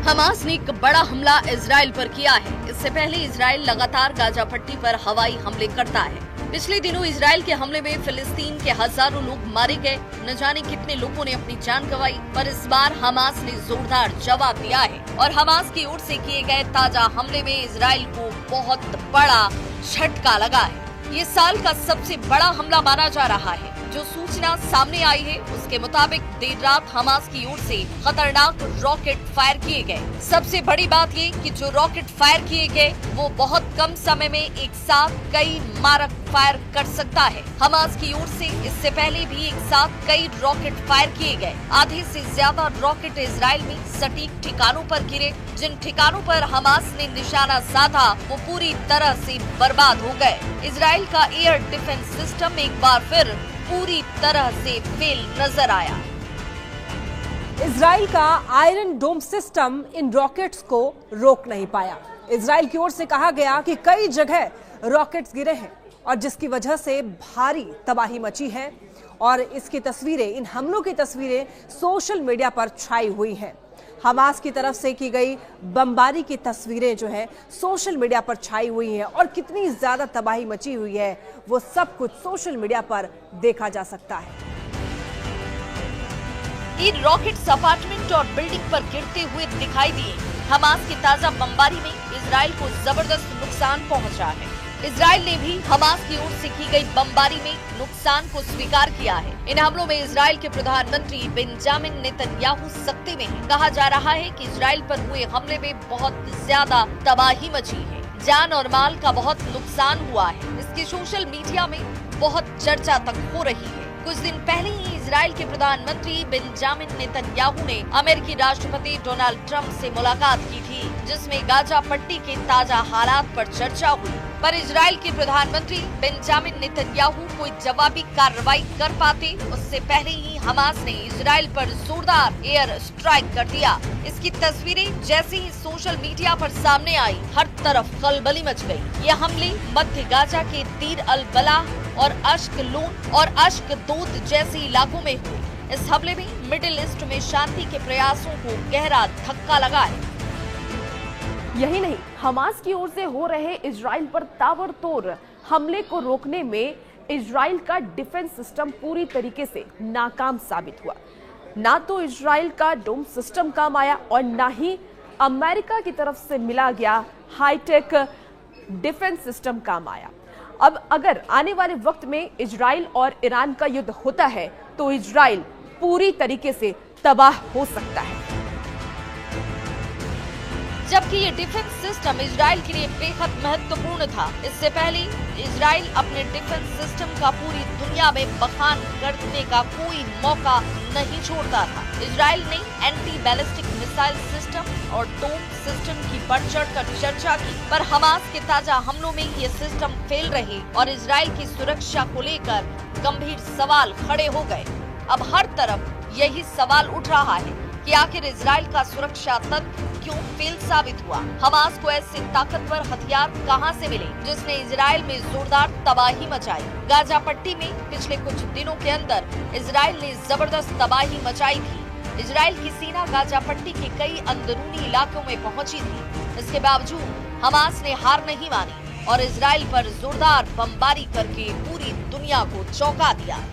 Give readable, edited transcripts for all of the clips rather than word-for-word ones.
Hamas ने एक बड़ा हमला इजराइल पर किया है। इससे पहले इजराइल लगातार गाजा पट्टी पर हवाई हमले करता है। पिछले दिनों इजराइल के हमले में फिलिस्तीन के हजारों लोग मारे गए, न जाने कितने लोगों ने अपनी जान गंवाई। पर इस बार हमास ने जोरदार जवाब दिया है और हमास की ओर से किए गए ताजा हमले में इजराइल को बहुत बड़ा झटका लगा है। ये साल का सबसे बड़ा हमला माना जा रहा है। जो सूचना सामने आई है उसके मुताबिक देर रात हमास की ओर से खतरनाक रॉकेट फायर किए गए। सबसे बड़ी बात ये कि जो रॉकेट फायर किए गए वो बहुत कम समय में एक साथ कई मारक फायर कर सकता है। हमास की ओर से इससे पहले भी एक साथ कई रॉकेट फायर किए गए। आधे से ज्यादा रॉकेट इजराइल में सटीक ठिकानों पर गिरे। जिन ठिकानों पर हमास ने निशाना साधा वो पूरी तरह से बर्बाद हो गए। इजराइल का एयर डिफेंस सिस्टम एक बार फिर पूरी तरह से फेल नजर आया। इजराइल का आयरन डोम सिस्टम इन रॉकेट्स को रोक नहीं पाया। इजराइल की ओर से कहा गया कि कई जगह रॉकेट्स गिरे हैं और जिसकी वजह से भारी तबाही मची है और इसकी तस्वीरें, इन हमलों की तस्वीरें सोशल मीडिया पर छाई हुई हैं। हमास की तरफ से की गई बमबारी की तस्वीरें जो है सोशल मीडिया पर छाई हुई हैं और कितनी ज्यादा तबाही मची हुई है वो सब कुछ सोशल मीडिया पर देखा जा सकता है। इन रॉकेट्स अपार्टमेंट और बिल्डिंग पर गिरते हुए दिखाई दिए। हमास की ताजा बमबारी में इजराइल को जबरदस्त नुकसान पहुंचा है। इजराइल ने भी हमास की ओर से की गई बमबारी में नुकसान को स्वीकार किया है। इन हमलों में इजराइल के प्रधानमंत्री बेंजामिन नेतन्याहू सख्ती में हैं। कहा जा रहा है कि इजराइल पर हुए हमले में बहुत ज्यादा तबाही मची है, जान और माल का बहुत नुकसान हुआ है। इसकी सोशल मीडिया में बहुत चर्चा तक हो रही है। कुछ दिन पहले ही इजराइल के प्रधानमंत्री बेंजामिन नेतन्याहू ने अमेरिकी राष्ट्रपति डोनाल्ड ट्रंप से मुलाकात की थी, जिसमें गाजा पट्टी के ताजा हालात पर चर्चा हुई। पर इजराइल के प्रधानमंत्री बेंजामिन नेतन्याहू कोई जवाबी कार्रवाई कर पाते उससे पहले ही हमास ने इजराइल पर जोरदार एयर स्ट्राइक कर दिया। इसकी तस्वीरें जैसे ही सोशल मीडिया पर सामने आई, हर तरफ खलबली मच गई। ये हमले मध्य गाजा के दीर अल बलाह और अश्कलोन और अश्कदोद जैसे इलाकों में हुए। इस हमले में मिडिल ईस्ट में शांति के प्रयासों को गहरा धक्का लगा है। यही नहीं, हमास की ओर से हो रहे इजराइल पर ताबड़तोड़ हमले को रोकने में इजराइल का डिफेंस सिस्टम पूरी तरीके से नाकाम साबित हुआ। ना तो इजराइल का डोम सिस्टम काम आया और ना ही अमेरिका की तरफ से मिला गया हाईटेक डिफेंस सिस्टम काम आया। अब अगर आने वाले वक्त में इजराइल और ईरान का युद्ध होता है तो इजराइल पूरी तरीके से तबाह हो सकता है। जबकि ये डिफेंस सिस्टम इजराइल के लिए बेहद महत्वपूर्ण था। इससे पहले इजराइल अपने डिफेंस सिस्टम का पूरी दुनिया में बखान करने का कोई मौका नहीं छोड़ता था। इजराइल ने एंटी बैलिस्टिक मिसाइल सिस्टम और डोम सिस्टम की बढ़ चढ़कर चर्चा की, पर हमास के ताजा हमलों में ये सिस्टम फेल रहे और इजराइल की सुरक्षा को लेकर गंभीर सवाल खड़े हो गए। अब हर तरफ यही सवाल उठ रहा है कि आखिर इजराइल का सुरक्षा तंत्र क्यों फेल साबित हुआ। हमास को ऐसे ताकतवर हथियार कहां से मिले जिसने इजराइल में जोरदार तबाही मचाई। गाजा पट्टी में पिछले कुछ दिनों के अंदर इजराइल ने जबरदस्त तबाही मचाई थी। इजराइल की सेना गाजा पट्टी के कई अंदरूनी इलाकों में पहुंची थी। इसके बावजूद हमास ने हार नहीं मानी और इजराइल पर जोरदार बमबारी करके पूरी दुनिया को चौंका दिया।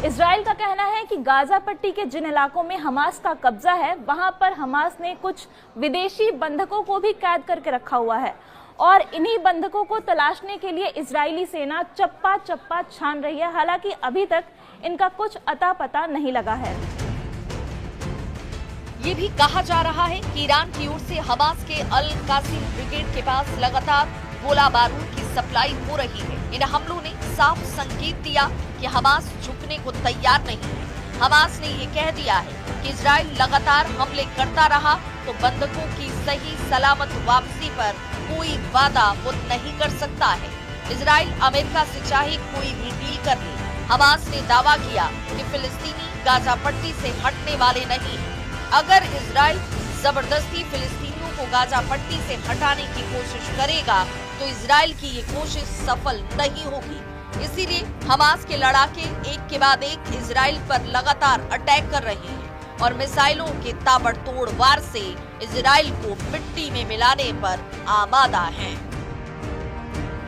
इजराइल का कहना है कि गाजा पट्टी के जिन इलाकों में हमास का कब्जा है वहां पर हमास ने कुछ विदेशी बंधकों को भी कैद करके रखा हुआ है और इन्हीं बंधकों को तलाशने के लिए इजरायली सेना चप्पा चप्पा छान रही है। हालांकि अभी तक इनका कुछ अता पता नहीं लगा है। ये भी कहा जा रहा है कि ईरान की ओर से हमास के अल कासिम ब्रिगेड के पास लगातार गोला बारूद की सप्लाई हो रही है। इन हमलों ने साफ संकेत दिया कि हमास झुकने को तैयार नहीं है। हमास ने ये कह दिया है कि इजराइल लगातार हमले करता रहा तो बंधकों की सही सलामत वापसी पर कोई वादा वो नहीं कर सकता है। इजराइल अमेरिका से चाहे कोई भी डील कर ले। हमास ने दावा किया कि फिलिस्तीनी गाजा पट्टी से हटने वाले नहीं हैं। अगर इजराइल जबरदस्ती फिलिस्तीनियों को गाजा पट्टी से हटाने की कोशिश करेगा तो इजराइल की ये कोशिश सफल नहीं होगी। इसीलिए हमास के लड़ाके एक के बाद एक इजराइल पर लगातार अटैक कर रहे हैं और मिसाइलों के ताबड़तोड़ वार से इजराइल को मिट्टी में मिलाने पर आमादा हैं।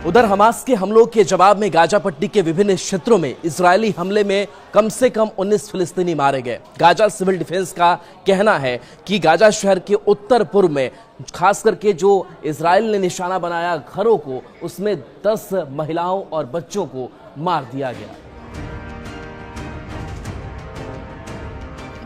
उधर हमास के हमलों के जवाब में गाजा पट्टी के विभिन्न क्षेत्रों में इजरायली हमले में कम से कम 19 फिलिस्तीनी मारे गए। गाजा सिविल डिफेंस का कहना है कि गाजा शहर के उत्तर पूर्व में खास करके जो इजराइल ने निशाना बनाया घरों को, उसमें 10 महिलाओं और बच्चों को मार दिया गया।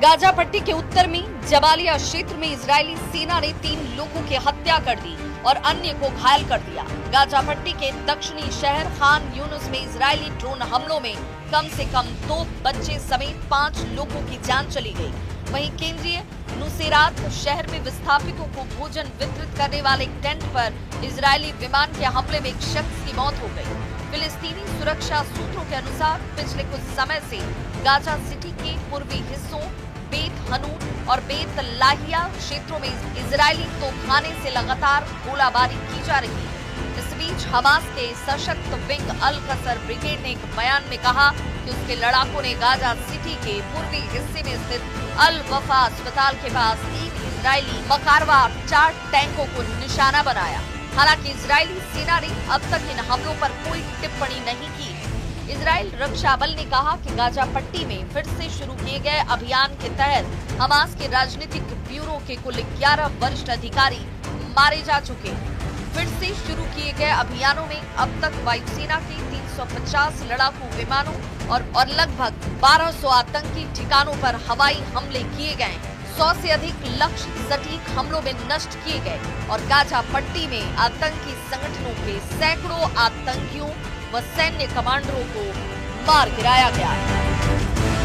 गाजा पट्टी के उत्तर में जबालिया क्षेत्र में इजरायली सेना ने 3 लोगों की हत्या कर दी और अन्य को घायल कर दिया। गाजा पट्टी के दक्षिणी शहर खान यूनुस में इजरायली ड्रोन हमलों में कम से कम 2 बच्चे समेत 5 लोगों की जान चली गई। वहीं केंद्रीय नुसेरात शहर में विस्थापितों को भोजन वितरित करने वाले एक टेंट पर इजरायली विमान के हमले में एक शख्स की मौत हो गई। फिलिस्तीनी सुरक्षा सूत्रों के अनुसार पिछले कुछ समय से गाजा सिटी के पूर्वी हिस्सों बेत हनून और बेत लाहिया क्षेत्रों में इजरायली तोपखाने से लगातार गोलाबारी की जा रही है। इस बीच हमास के सशक्त विंग अल कसर ब्रिगेड ने एक बयान में कहा कि उसके लड़ाकों ने गाजा सिटी के पूर्वी हिस्से में स्थित अल वफा अस्पताल के पास 3 इजरायली मकारवा 4 टैंकों को निशाना बनाया। हालांकि इजरायली सेना ने अब तक इन हमलों पर कोई टिप्पणी नहीं की। इजराइल रक्षा बल ने कहा कि गाजा पट्टी में फिर से शुरू किए गए अभियान के तहत हमास के राजनीतिक ब्यूरो के कुल 11 वरिष्ठ अधिकारी मारे जा चुके हैं। फिर से शुरू किए गए अभियानों में अब तक वायुसेना के 350 लड़ाकू विमानों और लगभग 1200 आतंकी ठिकानों पर हवाई हमले किए गए। 100 से अधिक लक्ष्य सटीक हमलों में नष्ट किए गए और गाजा पट्टी में आतंकी संगठनों के सैकड़ों आतंकियों व सैन्य कमांडरों को मार गिराया गया है।